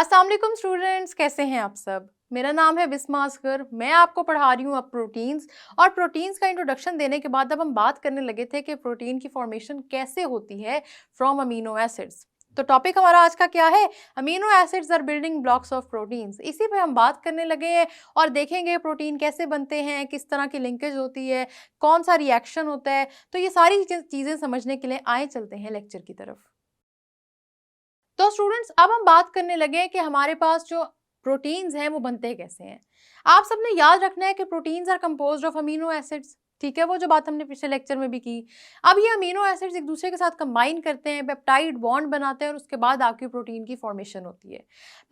अस्सलाम वालेकुम स्टूडेंट्स, कैसे हैं आप सब। मेरा नाम है बिस्मा असगर। मैं आपको पढ़ा रही हूँ अब प्रोटीन्स। और प्रोटीन्स का इंट्रोडक्शन देने के बाद अब हम बात करने लगे थे कि प्रोटीन की फॉर्मेशन कैसे होती है फ्रॉम अमीनो एसिड्स। तो टॉपिक हमारा आज का क्या है? Amino acids are building blocks of proteins. इसी पे हम बात करने लगे हैं और देखेंगे प्रोटीन कैसे बनते हैं, किस तरह की लिंकेज होती है, कौन सा रिएक्शन होता है। तो ये सारी चीज़ें समझने के लिए आए चलते हैं लेक्चर की तरफ। तो स्टूडेंट्स, अब हम बात करने लगे हैं कि हमारे पास जो प्रोटीन्स हैं वो बनते कैसे हैं। आप सबने याद रखना है कि proteins are composed of amino acids. ठीक है, वो जो बात हमने पिछले लेक्चर में भी की। अब ये अमीनो एसिड्स एक दूसरे के साथ कंबाइन करते हैं, पेप्टाइड बॉन्ड बनाते हैं और उसके बाद आपकी प्रोटीन की फॉर्मेशन होती है।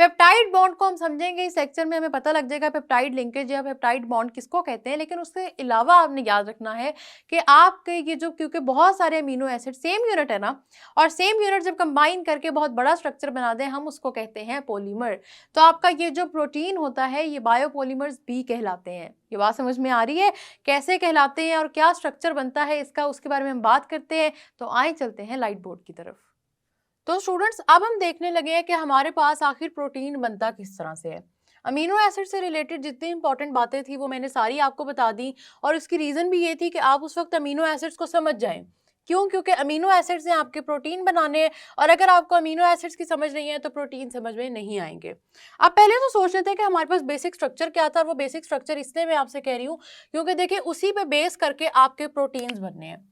पेप्टाइड बॉन्ड को हम समझेंगे इस लेक्चर में, हमें पता लग जाएगा पेप्टाइड लिंकेज या पेप्टाइड बॉन्ड किसको कहते हैं। लेकिन उसके अलावा आपने याद रखना है कि आपके ये जो, क्योंकि बहुत सारे अमीनो एसिड सेम यूनिट है ना, और सेम यूनिट जब कंबाइन करके बहुत बड़ा स्ट्रक्चर बना दें हम उसको कहते हैं पॉलीमर। तो आपका ये जो प्रोटीन होता है ये बायोपॉलीमर्स भी कहलाते हैं। ये बात समझ में आ रही है कैसे कहलाते हैं और क्या स्ट्रक्चर बनता है इसका, उसके बारे में हम बात करते हैं। तो आए चलते हैं लाइट बोर्ड की तरफ। तो स्टूडेंट्स, अब हम देखने लगे हैं कि हमारे पास आखिर प्रोटीन बनता किस तरह से है। अमीनो एसिड से रिलेटेड जितनी इंपॉर्टेंट बातें थी वो मैंने सारी आपको बता दी। और उसकी रीज़न भी ये थी कि आप उस वक्त अमीनो एसिड्स को समझ जाएं। क्यों? क्योंकि अमीनो एसिड्स हैं आपके प्रोटीन बनाने, और अगर आपको अमीनो एसिड्स की समझ नहीं है तो प्रोटीन समझ में नहीं आएंगे। आप पहले तो सोच रहे थे कि हमारे पास बेसिक स्ट्रक्चर क्या था, और वो बेसिक स्ट्रक्चर इसलिए मैं आपसे कह रही हूँ क्योंकि देखिए उसी पे बेस करके आपके प्रोटीन्स बनने हैं।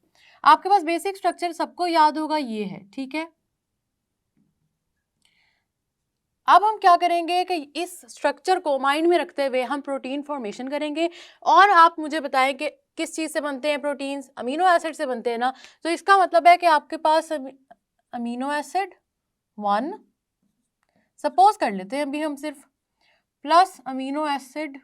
आपके पास बेसिक स्ट्रक्चर सबको याद होगा, ये है। ठीक है, अब हम क्या करेंगे कि इस स्ट्रक्चर को माइंड में रखते हुए हम प्रोटीन फॉर्मेशन करेंगे। और आप मुझे बताएं कि किस चीज़ से बनते हैं प्रोटीन्स? अमीनो एसिड से बनते हैं ना। तो इसका मतलब है कि आपके पास अमीनो एसिड 1, सपोज कर लेते हैं अभी हम सिर्फ, प्लस अमीनो एसिड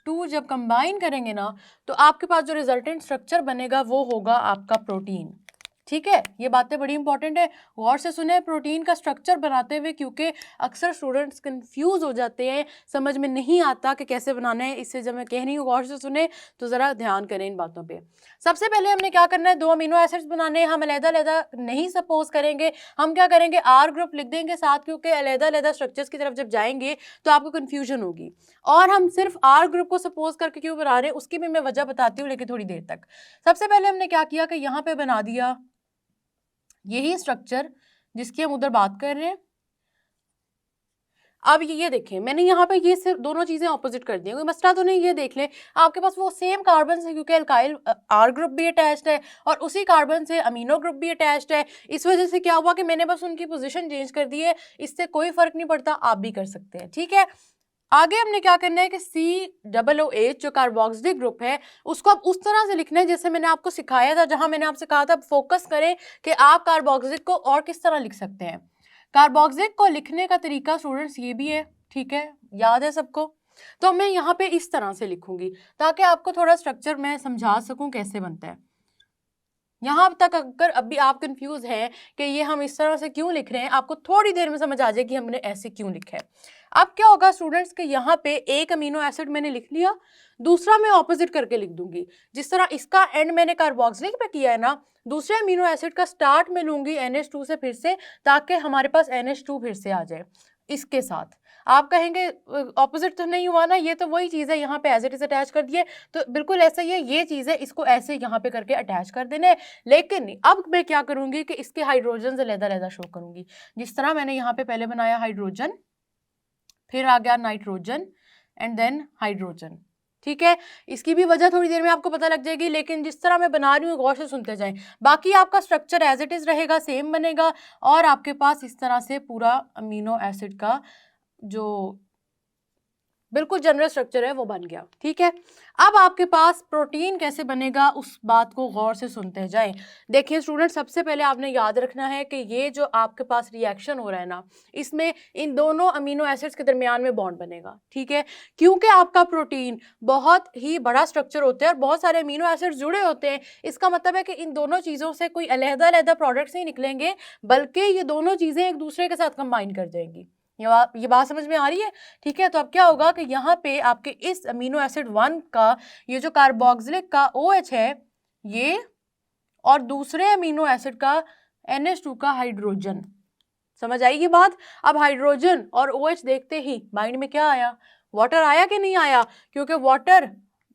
2 जब कंबाइन करेंगे ना तो आपके पास जो रिजल्टेंट स्ट्रक्चर बनेगा वो होगा आपका प्रोटीन। ठीक है, ये बातें बड़ी इंपॉर्टेंट है, गौर से सुने प्रोटीन का स्ट्रक्चर बनाते हुए, क्योंकि अक्सर स्टूडेंट्स कंफ्यूज हो जाते हैं, समझ में नहीं आता कि कैसे बनाना है। इससे जब मैं कह रही हूँ गौर से सुने तो ज़रा ध्यान करें इन बातों पे। सबसे पहले हमने क्या करना है, 2 अमीनो एसिड्स बनाने हैं। हम अलग-अलग नहीं सपोज करेंगे, हम क्या करेंगे, आर ग्रुप लिख देंगे साथ, क्योंकि अलग-अलग स्ट्रक्चर्स की तरफ जब जाएंगे तो आपको कन्फ्यूजन होगी। और हम सिर्फ आर ग्रुप को सपोज करके क्यों बना रहे हैं उसकी भी मैं वजह बताती हूँ, लेकिन थोड़ी देर तक। सबसे पहले हमने क्या किया कि यहाँ पे बना दिया यही स्ट्रक्चर जिसकी हम उधर बात कर रहे हैं। अब ये देखें, मैंने यहाँ पे ये सिर्फ दोनों चीजें ऑपोजिट कर दी, कोई मसला तो नहीं। ये देख लें, आपके पास वो सेम कार्बन है, क्योंकि अल्काइल आर ग्रुप भी अटैच्ड है और उसी कार्बन से अमीनो ग्रुप भी अटैच्ड है। इस वजह से क्या हुआ कि मैंने बस उनकी पोजीशन चेंज कर दी है। इससे कोई फर्क नहीं पड़ता, आप भी कर सकते हैं। ठीक है, आगे हमने क्या करना है कि COOH जो कार्बोक्सिलिक ग्रुप है उसको आप उस तरह से लिखना है जैसे मैंने आपको सिखाया था, जहां मैंने आपसे कहा था फोकस करें कि आप कार्बोक्सिलिक को और किस तरह लिख सकते हैं। कार्बोक्सिलिक को लिखने का तरीका स्टूडेंट्स ये भी है, ठीक है, याद है सबको। तो मैं यहाँ पे इस तरह से लिखूंगी ताकि आपको थोड़ा स्ट्रक्चर मैं समझा सकूं कैसे बनता है। यहाँ तक अगर अभी आप कंफ्यूज हैं कि ये हम इस तरह से क्यों लिख रहे हैं, आपको थोड़ी देर में समझ आ जाए कि हमने ऐसे क्यों लिखा है। अब क्या होगा स्टूडेंट्स कि यहाँ पे एक अमीनो एसिड मैंने लिख लिया, दूसरा मैं ऑपोजिट करके लिख दूंगी। जिस तरह इसका एंड मैंने कार्बोक्सिलिक पे किया है ना, दूसरे अमीनो एसिड का स्टार्ट मैं लूंगी NH2 से फिर से, ताकि हमारे पास NH2 फिर से आ जाए इसके साथ। आप कहेंगे ऑपोजिट तो नहीं हुआ ना, ये तो वही चीज़ है, यहाँ पे एज इट इज अटैच कर दिए। तो बिल्कुल ऐसा ही है, ये चीज़ है, इसको ऐसे यहाँ पे करके अटैच कर देना है। लेकिन अब मैं क्या करूंगी कि इसके हाइड्रोजन अलग-अलग शो करूंगी। जिस तरह मैंने यहाँ पे पहले बनाया हाइड्रोजन, फिर आ गया नाइट्रोजन एंड देन हाइड्रोजन। ठीक है, इसकी भी वजह थोड़ी देर में आपको पता लग जाएगी, लेकिन जिस तरह मैं बना रही हूँ गौर से सुनते जाएं। बाकी आपका स्ट्रक्चर एज इट इज रहेगा, सेम बनेगा, और आपके पास इस तरह से पूरा अमीनो एसिड का जो बिल्कुल जनरल स्ट्रक्चर है वो बन गया। ठीक है, अब आपके पास प्रोटीन कैसे बनेगा उस बात को गौर से सुनते जाएं। देखिए स्टूडेंट, सबसे पहले आपने याद रखना है कि ये जो आपके पास रिएक्शन हो रहा है ना, इसमें इन दोनों अमीनो एसिड्स के दरमियान में बॉन्ड बनेगा। ठीक है, क्योंकि आपका प्रोटीन बहुत ही बड़ा स्ट्रक्चर होता है और बहुत सारे अमीनो एसिड्स जुड़े होते हैं। इसका मतलब है कि इन दोनों चीज़ों से कोई अलग-अलग प्रोडक्ट्स नहीं निकलेंगे, बल्कि ये दोनों चीज़ें एक दूसरे के साथ कंबाइन कर जाएंगी। ये बात समझ में आ रही है? ठीक है, तो अब क्या होगा कि यहाँ पे आपके इस अमीनो एसिड 1 का ये जो कार्बोक्सिलिक का OH है ये, और दूसरे अमीनो एसिड का NH2 का हाइड्रोजन, समझ आएगी बात। अब हाइड्रोजन और OH देखते ही माइंड में क्या आया, वाटर आया कि नहीं आया, क्योंकि वाटर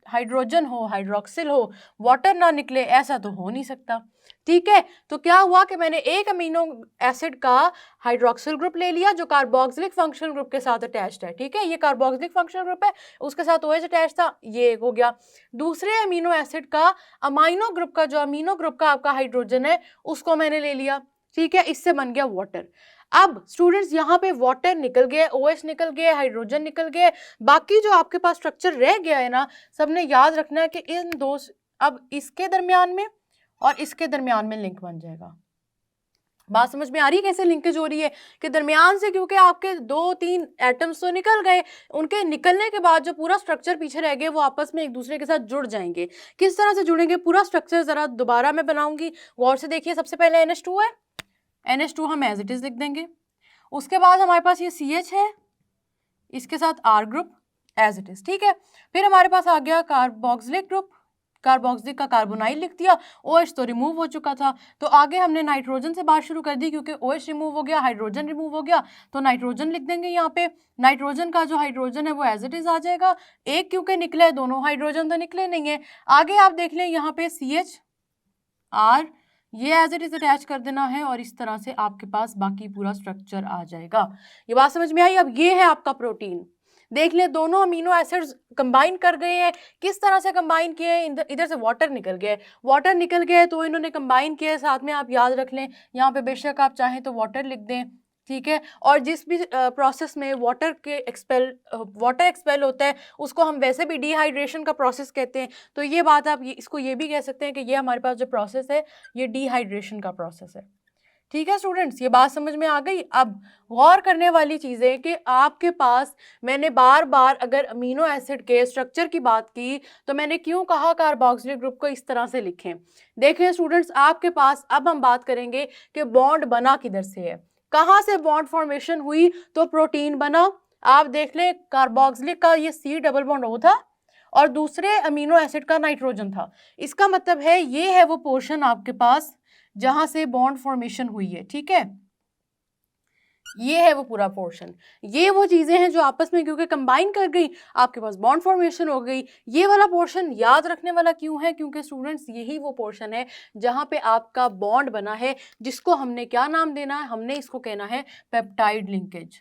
हाइड्रोजन हो हाइड्रोक्सिल हो वाटर ना निकले ऐसा तो हो नहीं सकता। ठीक है, तो क्या हुआ कि मैंने एक अमीनो एसिड का हाइड्रोक्सिल ग्रुप ले लिया जो कार्बोक्सिलिक फंक्शनल ग्रुप के साथ अटैच्ड है। ठीक है, ये कार्बोक्सिलिक फंक्शनल ग्रुप है, उसके साथ OH अटैच था, ये एक हो गया। दूसरे अमीनो एसिड का अमाइनो ग्रुप का, जो अमीनो ग्रुप का आपका हाइड्रोजन है, उसको मैंने ले लिया। ठीक है, इससे बन गया वाटर। अब स्टूडेंट्स यहाँ पे वाटर निकल गया, OH निकल गया, हाइड्रोजन निकल गया, बाकी जो आपके पास स्ट्रक्चर रह गया है ना, सबने याद रखना है कि इन दो, अब इसके दरमियान में और इसके दरमियान में लिंक बन जाएगा। बात समझ में आ रही है कैसे लिंकेज हो रही है कि दरमियान से, क्योंकि आपके 2-3 एटम्स तो निकल गए, उनके निकलने के बाद जो पूरा स्ट्रक्चर पीछे रह गए वो आपस में एक दूसरे के साथ जुड़ जाएंगे। किस तरह से जुड़ेंगे, पूरा स्ट्रक्चर जरा दोबारा मैं बनाऊंगी, गौर से देखिए। सबसे पहले NH2 है, NH2 हम एज इट इज लिख देंगे। उसके बाद हमारे पास ये CH है, इसके साथ R group as it is. ठीक है, फिर हमारे पास आ गया कार्बोक्सिलिक ग्रुप, कार्बोक्सिलिक का कार्बोनाइल लिख दिया, OH तो रिमूव हो चुका था, तो आगे हमने नाइट्रोजन से बात शुरू कर दी, क्योंकि OH रिमूव हो गया, हाइड्रोजन रिमूव हो गया, तो नाइट्रोजन लिख देंगे यहाँ पे। नाइट्रोजन का जो हाइड्रोजन है वो एज इट इज आ जाएगा, एक क्योंकि निकले, दोनों हाइड्रोजन तो निकले नहीं है। आगे आप देख लें यहाँ पे CH R, ये एज इट इज अटैच कर देना है और इस तरह से आपके पास बाकी पूरा स्ट्रक्चर आ जाएगा। ये बात समझ में आई। अब ये है आपका प्रोटीन, देख ले दोनों अमीनो एसिड्स कंबाइन कर गए हैं। किस तरह से कंबाइन किए हैं, इधर से वाटर निकल गया, वाटर निकल गया तो इन्होंने कंबाइन किया। साथ में आप याद रख लें, यहाँ पे बेशक आप चाहें तो वाटर लिख दें। ठीक है, और जिस भी प्रोसेस में वाटर एक्सपेल होता है उसको हम वैसे भी डिहाइड्रेशन का प्रोसेस कहते हैं। तो ये बात आप इसको ये भी कह सकते हैं कि ये हमारे पास जो प्रोसेस है ये डिहाइड्रेशन का प्रोसेस है। ठीक है स्टूडेंट्स, ये बात समझ में आ गई। अब गौर करने वाली चीज़ है कि आपके पास, मैंने बार बार अगर अमीनो एसिड के स्ट्रक्चर की बात की तो मैंने क्यों कहा कार्बोक्सिलिक ग्रुप को इस तरह से लिखें। देखें स्टूडेंट्स, आपके पास अब हम बात करेंगे कि बॉन्ड बना किधर से है, कहाँ से बॉन्ड फॉर्मेशन हुई तो प्रोटीन बना। आप देख लें, कार्बोक्सिलिक का ये C डबल बॉन्ड O था और दूसरे अमीनो एसिड का नाइट्रोजन था। इसका मतलब है ये है वो पोर्शन आपके पास जहां से बॉन्ड फॉर्मेशन हुई है। ठीक है, ये है वो पूरा पोर्शन, ये वो चीजें हैं जो आपस में क्योंकि कंबाइन कर गई, आपके पास बॉन्ड फॉर्मेशन हो गई। ये वाला पोर्शन याद रखने वाला क्यों है, क्योंकि स्टूडेंट्स यही वो पोर्शन है जहां पे आपका बॉन्ड बना है, जिसको हमने क्या नाम देना है, हमने इसको कहना है पेप्टाइड लिंकेज।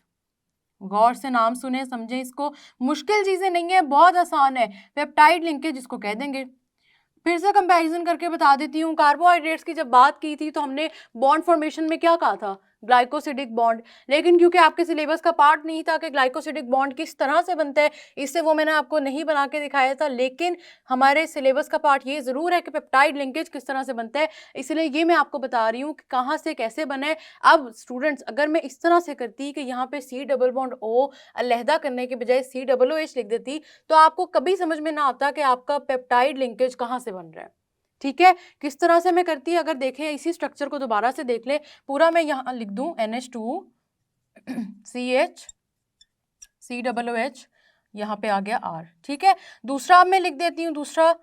गौर से नाम सुने, समझे इसको, मुश्किल चीजें नहीं है, बहुत आसान है। पेप्टाइड लिंकेज इसको कह देंगे। फिर से कंपैरिजन करके बता देती हूँ, कार्बोहाइड्रेट्स की जब बात की थी तो हमने बॉन्ड फॉर्मेशन में क्या कहा था, ग्लाइकोसिडिक बॉन्ड। लेकिन क्योंकि आपके सिलेबस का पार्ट नहीं था कि ग्लाइकोसिडिक बॉन्ड किस तरह से बनता है, इससे वो मैंने आपको नहीं बना के दिखाया था। लेकिन हमारे सिलेबस का पार्ट ये ज़रूर है कि पेप्टाइड लिंकेज किस तरह से बनता है, इसलिए ये मैं आपको बता रही हूँ कि कहाँ से कैसे बना है। अब स्टूडेंट्स, अगर मैं इस तरह से करती कि यहाँ पे C डबल बॉन्ड O अलहदा करने के बजाय COOH लिख देती तो आपको कभी समझ में ना आता कि आपका पेप्टाइड लिंकेज कहाँ से बन रहा है। ठीक है, किस तरह से मैं करती है, अगर देखें इसी स्ट्रक्चर को दोबारा से देख ले, पूरा मैं यहाँ लिख दूं NH2 CH COOH, यहाँ पे आ गया R। ठीक है, दूसरा अब मैं लिख देती हूँ, दूसरा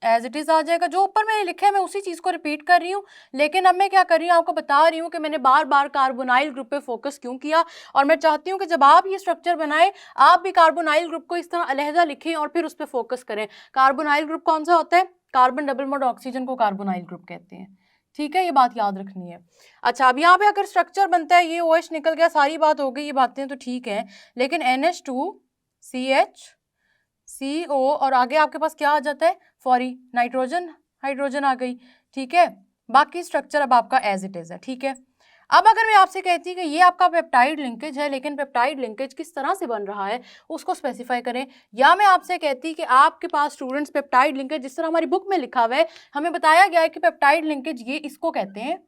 एज इट इज आ जाएगा। जो ऊपर मैंने लिखा है मैं उसी चीज़ को रिपीट कर रही हूँ, लेकिन अब मैं क्या कर रही हूँ, आपको बता रही हूँ कि मैंने बार बार कार्बोनाइल ग्रुप पे फोकस क्यों किया। और मैं चाहती हूँ कि जब आप ये स्ट्रक्चर बनाएं आप भी कार्बोनाइल ग्रुप को इस तरह अलहदा लिखें और फिर उस पर फोकस करें। कार्बोनाइल ग्रुप कौन सा होता है, कार्बन डबल बॉन्ड ऑक्सीजन को कार्बोनाइल ग्रुप कहते हैं। ठीक है, ये बात याद रखनी है। अच्छा, अब यहाँ पे अगर स्ट्रक्चर बनता है, ये OH निकल गया, सारी बात हो गई, ये बातें तो ठीक है, लेकिन NH2 CH CO और आगे आपके पास क्या आ जाता है, सॉरी नाइट्रोजन, हाइड्रोजन आ गई। ठीक है, बाकी स्ट्रक्चर अब आपका एज इट इज है। ठीक है, अब अगर मैं आपसे कहती कि ये आपका पेप्टाइड लिंकेज है, लेकिन पेप्टाइड लिंकेज किस तरह से बन रहा है उसको स्पेसिफाई करें। या मैं आपसे कहती कि आपके पास स्टूडेंट्स पेप्टाइड लिंकेज जिस तरह हमारी बुक में लिखा हुआ है, हमें बताया गया है कि पेप्टाइड लिंकेज ये इसको कहते हैं,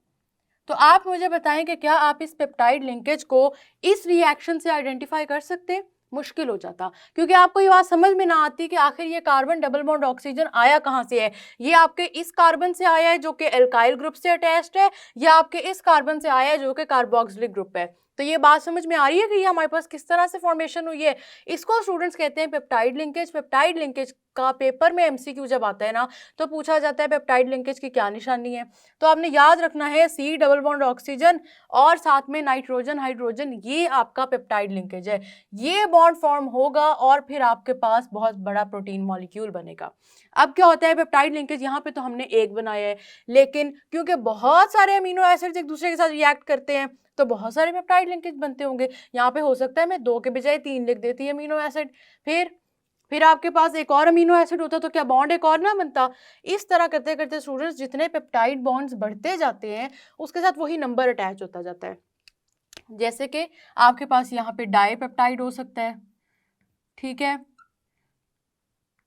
तो आप मुझे बताएं कि क्या आप इस पेप्टाइड लिंकेज को इस रिएक्शन से आइडेंटिफाई कर सकते हैं। मुश्किल हो जाता, क्योंकि आपको ये बात समझ में ना आती कि आखिर ये कार्बन डबल बॉन्ड ऑक्सीजन आया कहाँ से है। ये आपके इस कार्बन से आया है जो कि एल्काइल ग्रुप से अटैच्ड है, या आपके इस कार्बन से आया है जो कि कार्बोक्सिलिक ग्रुप है। तो ये बात समझ में आ रही है कि ये हमारे पास किस तरह से फॉर्मेशन हुई है। इसको स्टूडेंट्स कहते हैं पेप्टाइड लिंकेज। पेप्टाइड लिंकेज का पेपर में एमसीक्यू जब आता है ना तो पूछा जाता है पेप्टाइड लिंकेज की क्या निशानी है। तो आपने याद रखना है सी डबल बॉन्ड ऑक्सीजन और साथ में नाइट्रोजन हाइड्रोजन, ये आपका पेप्टाइड लिंकेज है। ये बॉन्ड फॉर्म होगा और फिर आपके पास बहुत बड़ा प्रोटीन मॉलिक्यूल बनेगा। अब क्या होता है पेप्टाइड लिंकेज, यहाँ पे तो हमने एक बनाया है, लेकिन क्योंकि बहुत सारे अमीनो एसिड्स एक दूसरे के साथ रिएक्ट करते हैं तो बहुत सारे पेप्टाइड लिंकेज बनते होंगे। यहाँ पे हो सकता है मैं 2 के बजाय 3 लिख देती है अमीनो एसिड, फिर आपके पास एक और अमीनो एसिड होता तो क्या बॉन्ड एक और ना बनता। इस तरह करते करते स्टूडेंट्स जितने पेप्टाइड बॉन्ड्स बढ़ते जाते हैं उसके साथ वही नंबर अटैच होता जाता है। जैसे कि आपके पास यहाँ पे डाईपेप्टाइड हो सकता है, ठीक है,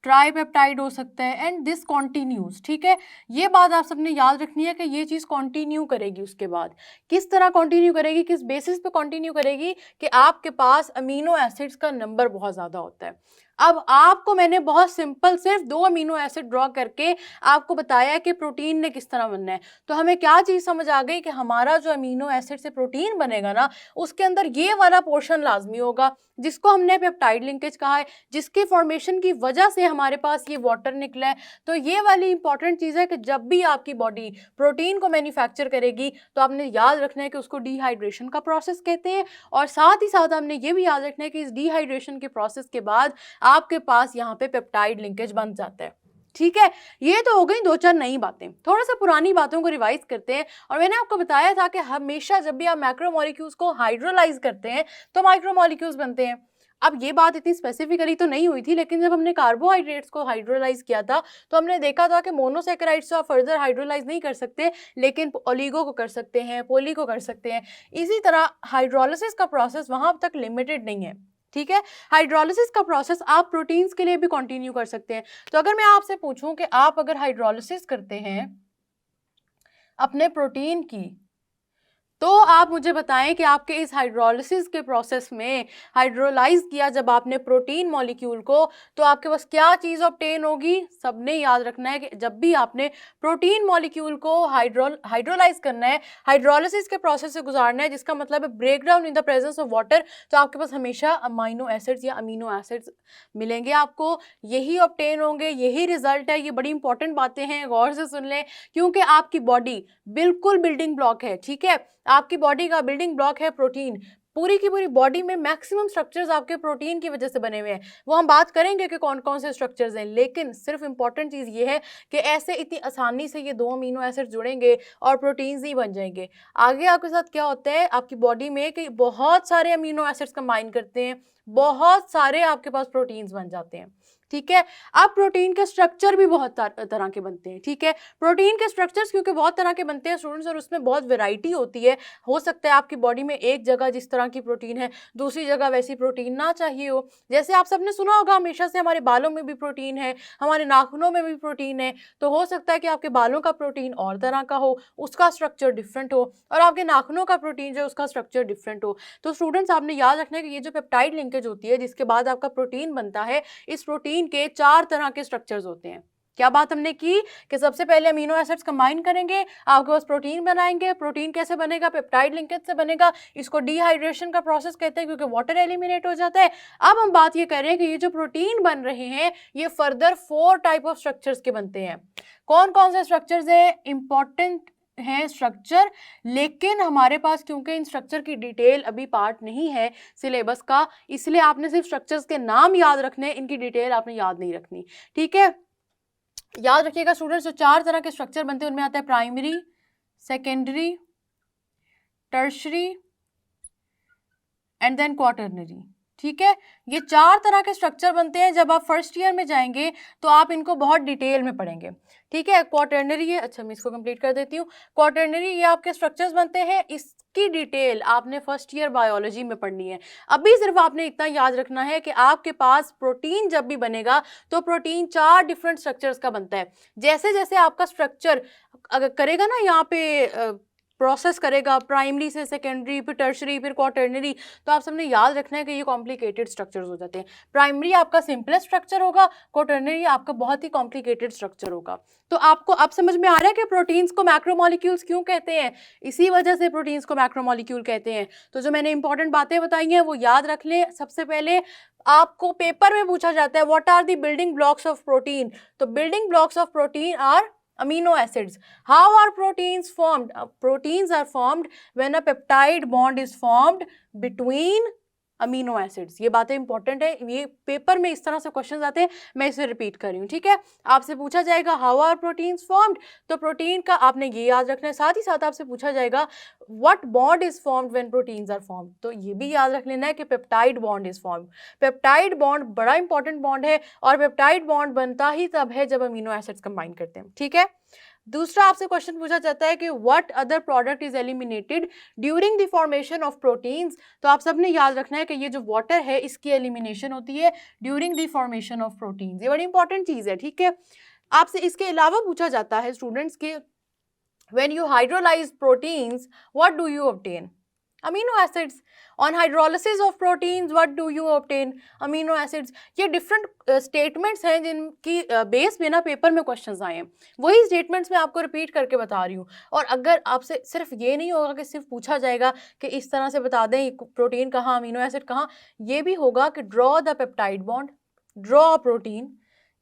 ट्राईपेप्टाइड हो सकता है, एंड दिस कॉन्टिन्यूज, ठीक है। ये बात आप सबने याद रखनी है कि ये चीज़ कॉन्टिन्यू करेगी। उसके बाद किस तरह कॉन्टिन्यू करेगी, किस बेसिस पे कॉन्टिन्यू करेगी कि आपके पास अमीनो एसिड्स का नंबर बहुत ज़्यादा होता है। अब आपको मैंने बहुत सिंपल सिर्फ 2 अमीनो एसिड ड्रॉ करके आपको बताया कि प्रोटीन ने किस तरह बनना है। तो हमें क्या चीज़ समझ आ गई कि हमारा जो अमीनो एसिड से प्रोटीन बनेगा ना उसके अंदर ये वाला पोर्शन लाजमी होगा जिसको हमने पेप्टाइड लिंकेज कहा है, जिसके फॉर्मेशन की वजह से हमारे पास ये वाटर निकला है। तो ये वाली इंपॉर्टेंट चीज़ है कि जब भी आपकी बॉडी प्रोटीन को मैन्युफैक्चर करेगी तो आपने याद रखना है कि उसको डिहाइड्रेशन का प्रोसेस कहते हैं, और साथ ही साथ आपने ये भी याद रखना है कि इस डिहाइड्रेशन के प्रोसेस के बाद आपके पास यहाँ पे पेप्टाइड लिंकेज बन जाता है। ठीक है, ये तो हो गई 2-4 नई बातें। थोड़ा सा पुरानी बातों को रिवाइज करते हैं। और मैंने आपको बताया था कि हमेशा जब भी आप मैक्रोमोलिक्यूल्स को हाइड्रोलाइज करते हैं तो माइक्रोमोलिक्यूल्स बनते हैं। अब ये बात इतनी स्पेसिफिकली तो नहीं हुई थी, लेकिन जब हमने कार्बोहाइड्रेट्स को हाइड्रोलाइज किया था तो हमने देखा था कि मोनोसेकेराइड्स को आप फर्दर हाइड्रोलाइज नहीं कर सकते, लेकिन ओलिगो को कर सकते हैं, पोली को कर सकते हैं। इसी तरह हाइड्रोलिसिस का प्रोसेस वहाँ तक लिमिटेड नहीं है, ठीक है। हाइड्रोलिसिस का प्रोसेस आप प्रोटीन्स के लिए भी कंटिन्यू कर सकते हैं। तो अगर मैं आपसे पूछूं कि आप अगर हाइड्रोलिसिस करते हैं अपने प्रोटीन की, तो आप मुझे बताएं कि आपके इस हाइड्रोलिसिस के प्रोसेस में हाइड्रोलाइज किया जब आपने प्रोटीन मॉलिक्यूल को, तो आपके पास क्या चीज़ ऑब्टेन होगी। सबने याद रखना है कि जब भी आपने प्रोटीन मॉलिक्यूल को हाइड्रोलाइज करना है, हाइड्रोलिसिस के प्रोसेस से गुजारना है, जिसका मतलब है break down in the presence of water, तो आपके पास हमेशा अमीनो एसिड्स या अमीनो एसिड्स मिलेंगे आपको, यही ऑब्टेन होंगे, यही रिजल्ट है। ये बड़ी इंपॉर्टेंट बातें हैं, गौर से सुन लें, क्योंकि आपकी बॉडी बिल्कुल बिल्डिंग ब्लॉक है, ठीक है। आपकी बॉडी का बिल्डिंग ब्लॉक है प्रोटीन। पूरी की पूरी बॉडी में मैक्सिमम स्ट्रक्चर्स आपके प्रोटीन की वजह से बने हुए हैं। वो हम बात करेंगे कि कौन कौन से स्ट्रक्चर्स हैं, लेकिन सिर्फ इंपॉर्टेंट चीज़ ये है कि ऐसे इतनी आसानी से ये 2 अमीनो एसिड जुड़ेंगे और प्रोटीन्स ही बन जाएंगे। आगे आपके साथ क्या होता है आपकी बॉडी में कि बहुत सारे अमीनो एसिड्स कंबाइन करते हैं, बहुत सारे आपके पास प्रोटीन्स बन जाते हैं, ठीक है। अब प्रोटीन के स्ट्रक्चर भी बहुत तरह के बनते हैं, ठीक है। प्रोटीन के स्ट्रक्चर्स क्योंकि बहुत तरह के बनते हैं स्टूडेंट्स, और उसमें बहुत वैरायटी होती है। हो सकता है आपकी बॉडी में एक जगह जिस तरह की प्रोटीन है दूसरी जगह वैसी प्रोटीन ना चाहिए हो। जैसे आप सबने सुना होगा हमेशा से हमारे बालों में भी प्रोटीन है, हमारे नाखूनों में भी प्रोटीन है। तो हो सकता है कि आपके बालों का प्रोटीन और तरह का हो, उसका स्ट्रक्चर डिफरेंट हो, और आपके नाखूनों का प्रोटीन जो है उसका स्ट्रक्चर डिफरेंट हो। तो स्टूडेंट्स आपने याद रखना है कि ये जो पेप्टाइड लिंकेज होती है जिसके बाद आपका प्रोटीन बनता है, इस प्रोटीन के 4 तरह के स्ट्रक्चर्स होते हैं। क्या बात हमने की कि सबसे पहले अमीनो एसिड्स कंबाइन करेंगे, आपके पास प्रोटीन बनाएंगे। प्रोटीन कैसे बनेगा, पेप्टाइड लिंकेज से बनेगा। इसको डिहाइड्रेशन का प्रोसेस कहते हैं क्योंकि वाटर एलिमिनेट हो जाता है। अब हम बात ये कर रहे हैं कि ये जो प्रोटीन बन रहे हैं ये फर्दर 4 टाइप ऑफ स्ट्रक्चर्स के बनते हैं। कौन कौन से स्ट्रक्चर्स हैं, इंपॉर्टेंट है स्ट्रक्चर, लेकिन हमारे पास क्योंकि इन स्ट्रक्चर की डिटेल अभी पार्ट नहीं है सिलेबस का, इसलिए आपने सिर्फ स्ट्रक्चर्स के नाम याद रखने, इनकी डिटेल आपने याद नहीं रखनी, ठीक है। याद रखिएगा स्टूडेंट्स, जो 4 तरह के स्ट्रक्चर बनते हैं उनमें आता है primary, secondary, tertiary and then quaternary, ठीक है। ये 4 तरह के स्ट्रक्चर बनते हैं। जब आप फर्स्ट ईयर में जाएंगे तो आप इनको बहुत डिटेल में पढ़ेंगे, ठीक है। क्वाटरनरी है, अच्छा मैं इसको कंप्लीट कर देती हूँ। क्वाटरनरी ये आपके स्ट्रक्चर्स बनते हैं, इसकी डिटेल आपने फर्स्ट ईयर बायोलॉजी में पढ़नी है। अभी सिर्फ आपने इतना याद रखना है कि आपके पास प्रोटीन जब भी बनेगा तो प्रोटीन 4 डिफरेंट स्ट्रक्चर्स का बनता है। जैसे जैसे आपका स्ट्रक्चर अगर करेगा ना यहाँ पे प्रोसेस करेगा प्राइमरी से सेकेंडरी, फिर टर्शरी, फिर क्वाटर्नरी। तो आप सबने याद रखना है कि ये कॉम्प्लिकेटेड स्ट्रक्चर्स हो जाते हैं। प्राइमरी आपका सिंपलेस्ट स्ट्रक्चर होगा, क्वाटर्नरी आपका बहुत ही कॉम्प्लिकेटेड स्ट्रक्चर होगा। तो आपको अब समझ में आ रहा है कि प्रोटीन्स को मैक्रोमोलिक्यूल्स क्यों कहते हैं, इसी वजह से प्रोटीन्स को मैक्रोमोलिक्यूल कहते हैं। तो जो मैंने इंपॉर्टेंट बातें बताई हैं वो याद रख लें। सबसे पहले आपको पेपर में पूछा जाता है what are the building blocks of protein. तो building blocks of protein are amino acids. How are proteins formed? Proteins are formed when a peptide bond is formed between amino acids. ये बातें important है, ये paper में इस तरह से question आते हैं, मैं इसे रिपीट कर रही हूँ, ठीक है। आपसे पूछा जाएगा हाउ आर प्रोटीन्स फॉर्म्ड, तो प्रोटीन का आपने ये याद रखना है। साथ ही साथ आपसे पूछा जाएगा what bond is formed when proteins are formed, तो ये भी याद रख लेना है कि peptide bond is formed. Peptide bond बड़ा इंपॉर्टेंट बॉन्ड है और पेप्टाइड बॉन्ड बनता ही तब है जब अमीनो एसिड्स कंबाइन करते हैं, ठीक है। दूसरा आपसे क्वेश्चन पूछा जाता है कि what other product is eliminated during the formation of proteins. तो आप सबने याद रखना है कि ये जो वाटर है इसकी एलिमिनेशन होती है during the formation of proteins. ये बड़ी इंपॉर्टेंट चीज़ है, ठीक है। आपसे इसके अलावा पूछा जाता है स्टूडेंट्स के when you hydrolyse proteins what do you obtain, amino acids. On hydrolysis of proteins what do you obtain, amino acids. ये डिफरेंट स्टेटमेंट्स हैं जिनकी बेस पे ना पेपर में क्वेश्चंस आए हैं, वही स्टेटमेंट्स मैं आपको रिपीट करके बता रही हूँ। और अगर आपसे सिर्फ ये नहीं होगा कि सिर्फ पूछा जाएगा कि इस तरह से बता दें प्रोटीन कहाँ, अमीनो एसिड कहाँ, ये भी होगा कि draw the peptide bond, draw protein.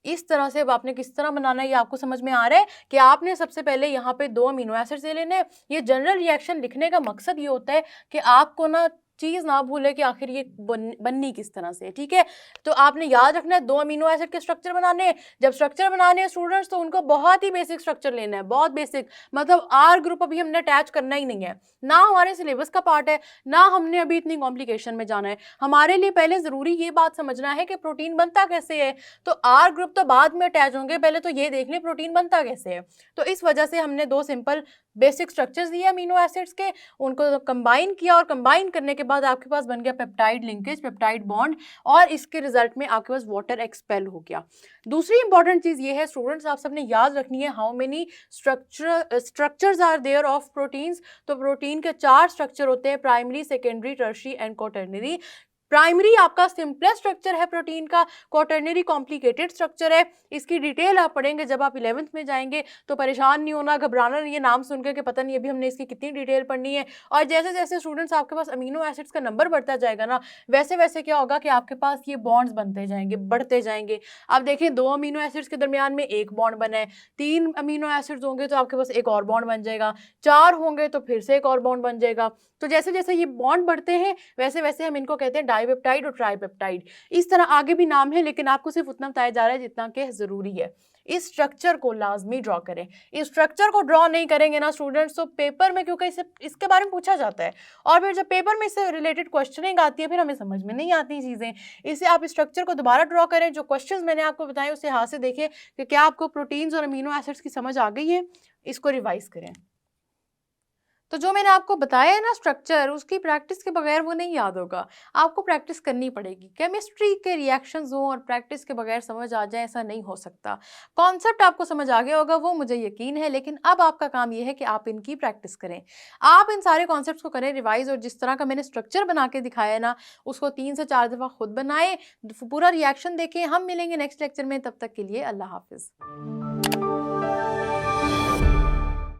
इस तरह से अब आपने किस तरह बनाना है ये आपको समझ में आ रहा है कि आपने सबसे पहले यहाँ पे 2 अमीनो एसिड्स ले लेने हैं। ये जनरल रिएक्शन लिखने का मकसद ये होता है कि आपको ना चीज़ ना भूले कि आखिर ये बननी किस तरह से है, ठीक है। तो आपने याद रखना है 2 अमीनो एसिड के स्ट्रक्चर बनाने हैं। जब स्ट्रक्चर बनाने हैं स्टूडेंट्स तो उनको बहुत ही बेसिक स्ट्रक्चर लेना है, बहुत बेसिक, मतलब आर ग्रुप अभी हमने अटैच करना ही नहीं है, ना हमारे सिलेबस का पार्ट है, ना हमने अभी इतनी कॉम्प्लिकेशन में जाना है। हमारे लिए पहले ज़रूरी ये बात समझना है कि प्रोटीन बनता कैसे है। तो आर ग्रुप तो बाद में अटैच होंगे, पहले तो ये देख लें प्रोटीन बनता कैसे है। तो इस वजह से हमने 2 सिंपल बेसिक स्ट्रक्चर्स दिए अमीनो एसिड्स के, उनको कंबाइन किया और कंबाइन करने के बाद आपके पास बन गया पेप्टाइड लिंकेज, पेप्टाइड बॉन्ड, और इसके रिजल्ट में आपके पास वाटर एक्सपेल हो गया। दूसरी इंपॉर्टेंट चीज़ ये है स्टूडेंट्स, आप सबने याद रखनी है how many structures are there of proteins. तो प्रोटीन के 4 स्ट्रक्चर होते हैं, primary, secondary, tertiary and quaternary. Primary आपका सिंपलेस्ट स्ट्रक्चर है प्रोटीन का, क्वाटर्नरी कॉम्प्लिकेटेड स्ट्रक्चर है। इसकी डिटेल आप पढ़ेंगे जब आप 11th में जाएंगे, तो परेशान नहीं होना, घबराना नहीं है नाम सुनकर कि पता नहीं अभी हमने इसकी कितनी डिटेल पढ़नी है। और जैसे जैसे स्टूडेंट्स आपके पास अमीनो एसिड्स का नंबर बढ़ता जाएगा ना, वैसे वैसे क्या होगा कि आपके पास ये बॉन्ड्स बनते जाएंगे, बढ़ते जाएंगे। आप देखें 2 अमीनो एसिड्स के दरमियान में एक बॉन्ड बना है, 3 अमीनो एसिड्स होंगे तो आपके पास एक और बॉन्ड बन जाएगा, 4 होंगे तो फिर से एक और बॉन्ड बन जाएगा। तो जैसे जैसे ये बॉन्ड बढ़ते हैं वैसे वैसे हम इनको कहते हैं डाइपेप्टाइड और ट्राइपेप्टाइड। इस तरह आगे भी नाम है, लेकिन आपको सिर्फ उतना बताया जा रहा है जितना कि ज़रूरी है। इस स्ट्रक्चर को लाजमी ड्रॉ करें। इस स्ट्रक्चर को ड्रॉ नहीं करेंगे ना स्टूडेंट्स तो पेपर में, क्योंकि इसके बारे में पूछा जाता है और फिर जब पेपर में इससे रिलेटेड क्वेश्चनिंग आती है फिर हमें समझ में नहीं आती चीज़ें। इससे आप इस स्ट्रक्चर को दोबारा ड्रॉ करें, जो क्वेश्चंस मैंने आपको बताए उससे हाथ से देखें कि क्या आपको प्रोटीन्स और अमीनो एसिड्स की समझ आ गई है, इसको रिवाइज करें। तो जो मैंने आपको बताया है ना स्ट्रक्चर, उसकी प्रैक्टिस के बगैर वो नहीं याद होगा, आपको प्रैक्टिस करनी पड़ेगी। केमिस्ट्री के रिएक्शंस हों और प्रैक्टिस के बगैर समझ आ जाए ऐसा नहीं हो सकता। कॉन्सेप्ट आपको समझ आ गया होगा वो मुझे यकीन है, लेकिन अब आपका काम ये है कि आप इनकी प्रैक्टिस करें। आप इन सारे कॉन्सेप्ट्स को करें रिवाइज, और जिस तरह का मैंने स्ट्रक्चर बना के दिखाया है ना उसको 3 से 4 दफ़ा खुद बनाएं, पूरा रिएक्शन देखें। हम मिलेंगे नेक्स्ट लेक्चर में, तब तक के लिए अल्लाह हाफिज़।